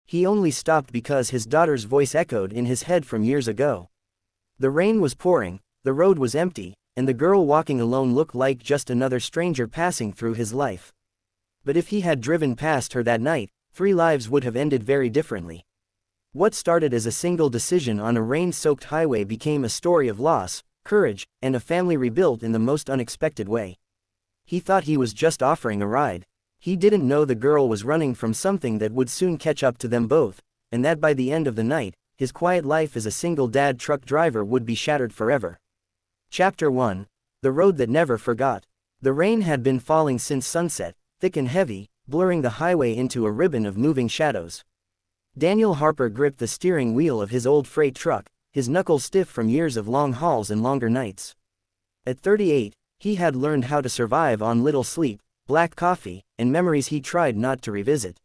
He only stopped because his daughter's voice echoed in his head from years ago. The rain was pouring, the road was empty, and the girl walking alone looked like just another stranger passing through his life. But if he had driven past her that night, 3 lives would have ended very differently. What started as a single decision on a rain-soaked highway became a story of loss, courage, and a family rebuilt in the most unexpected way. He thought he was just offering a ride. He didn't know the girl was running from something that would soon catch up to them both, and that by the end of the night, his quiet life as a single dad truck driver would be shattered forever. Chapter 1. The Road That Never Forgot. The rain had been falling since sunset, thick and heavy, blurring the highway into a ribbon of moving shadows. Daniel Harper gripped the steering wheel of his old freight truck, his knuckles stiff from years of long hauls and longer nights. At 38, he had learned how to survive on little sleep, black coffee, and memories he tried not to revisit.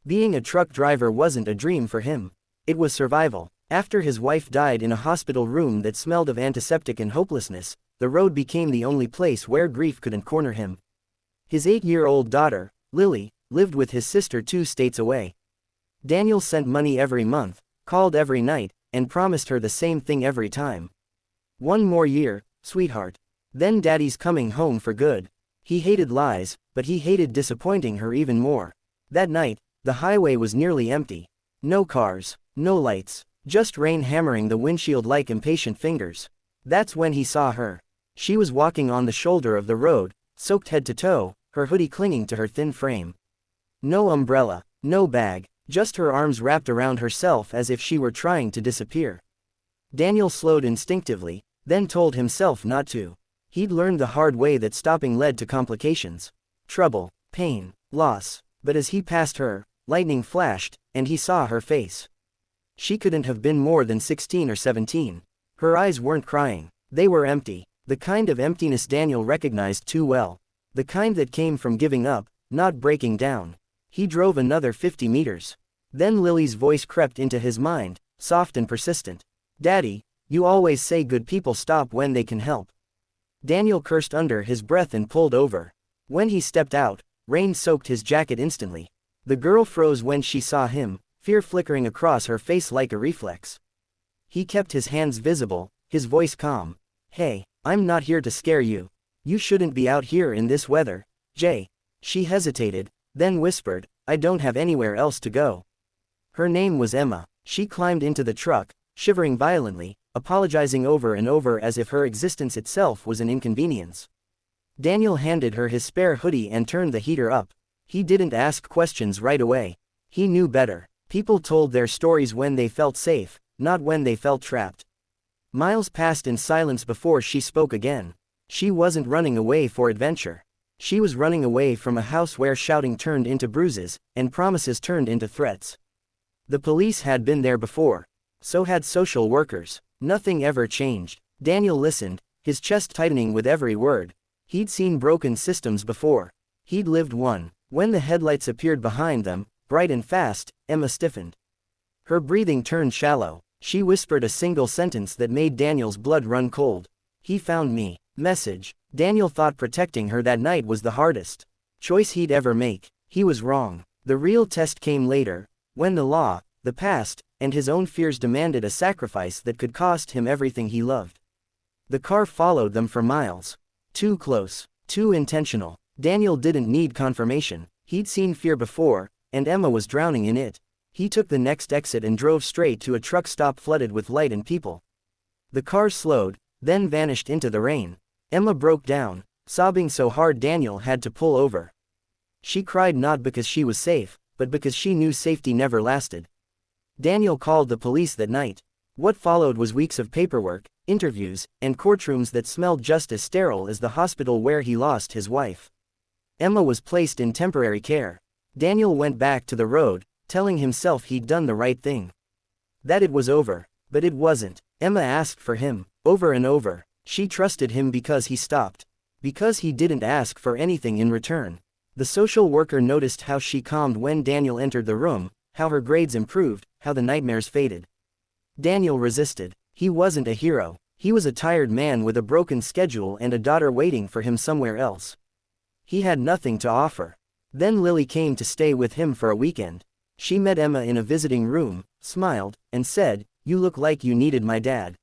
Being a truck driver wasn't a dream for him. It was survival. After his wife died in a hospital room that smelled of antiseptic and hopelessness, the road became the only place where grief couldn't corner him. His 8-year-old daughter, Lily, lived with his sister 2 states away. Daniel sent money every month, called every night, and promised her the same thing every time. "One more year, sweetheart. Then Daddy's coming home for good." He hated lies, but he hated disappointing her even more. That night, the highway was nearly empty. No cars, no lights, just rain hammering the windshield like impatient fingers. That's when he saw her. She was walking on the shoulder of the road, soaked head to toe, her hoodie clinging to her thin frame. No umbrella, no bag, just her arms wrapped around herself as if she were trying to disappear. Daniel slowed instinctively, then told himself not to. He'd learned the hard way that stopping led to complications. Trouble, pain, loss. But as he passed her, lightning flashed, and he saw her face. She couldn't have been more than 16 or 17. Her eyes weren't crying. They were empty. The kind of emptiness Daniel recognized too well. The kind that came from giving up, not breaking down. He drove another 50 meters. Then Lily's voice crept into his mind, soft and persistent. "Daddy, you always say good people stop when they can help." Daniel cursed under his breath and pulled over. When he stepped out, rain soaked his jacket instantly. The girl froze when she saw him, fear flickering across her face like a reflex. He kept his hands visible, his voice calm. "Hey, I'm not here to scare you. You shouldn't be out here in this weather, Jay." She hesitated, then whispered, "I don't have anywhere else to go." Her name was Emma. She climbed into the truck, shivering violently, apologizing over and over as if her existence itself was an inconvenience. Daniel handed her his spare hoodie and turned the heater up. He didn't ask questions right away. He knew better. People told their stories when they felt safe, not when they felt trapped. Miles passed in silence before she spoke again. She wasn't running away for adventure. She was running away from a house where shouting turned into bruises, and promises turned into threats. The police had been there before. So had social workers. Nothing ever changed. Daniel listened, his chest tightening with every word. He'd seen broken systems before. He'd lived one. When the headlights appeared behind them, bright and fast, Emma stiffened. Her breathing turned shallow. She whispered a single sentence that made Daniel's blood run cold. "He found me." Message. Daniel thought protecting her that night was the hardest choice he'd ever make. He was wrong. The real test came later, when the law, the past, and his own fears demanded a sacrifice that could cost him everything he loved. The car followed them for miles. Too close, too intentional. Daniel didn't need confirmation. He'd seen fear before, and Emma was drowning in it. He took the next exit and drove straight to a truck stop flooded with light and people. The car slowed, then vanished into the rain. Emma broke down, sobbing so hard Daniel had to pull over. She cried not because she was safe, but because she knew safety never lasted. Daniel called the police that night. What followed was weeks of paperwork, interviews, and courtrooms that smelled just as sterile as the hospital where he lost his wife. Emma was placed in temporary care. Daniel went back to the road, telling himself he'd done the right thing. That it was over, but it wasn't. Emma asked for him, over and over. She trusted him because he stopped. Because he didn't ask for anything in return. The social worker noticed how she calmed when Daniel entered the room, how her grades improved, how the nightmares faded. Daniel resisted. He wasn't a hero. He was a tired man with a broken schedule and a daughter waiting for him somewhere else. He had nothing to offer. Then Lily came to stay with him for a weekend. She met Emma in a visiting room, smiled, and said, "You look like you needed my dad."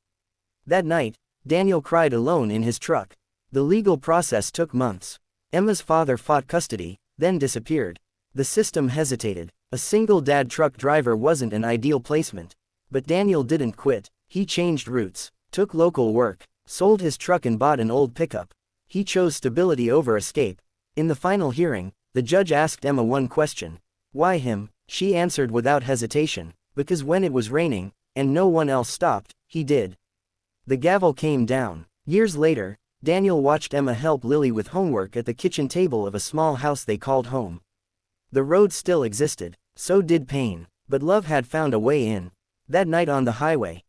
That night, Daniel cried alone in his truck. The legal process took months. Emma's father fought custody, then disappeared. The system hesitated. A single dad truck driver wasn't an ideal placement. But Daniel didn't quit. He changed routes, took local work, sold his truck and bought an old pickup. He chose stability over escape. In the final hearing, the judge asked Emma one question. Why him? She answered without hesitation, because when it was raining, and no one else stopped, he did. The gavel came down. Years later, Daniel watched Emma help Lily with homework at the kitchen table of a small house they called home. The road still existed, so did pain, but love had found a way in. That night on the highway,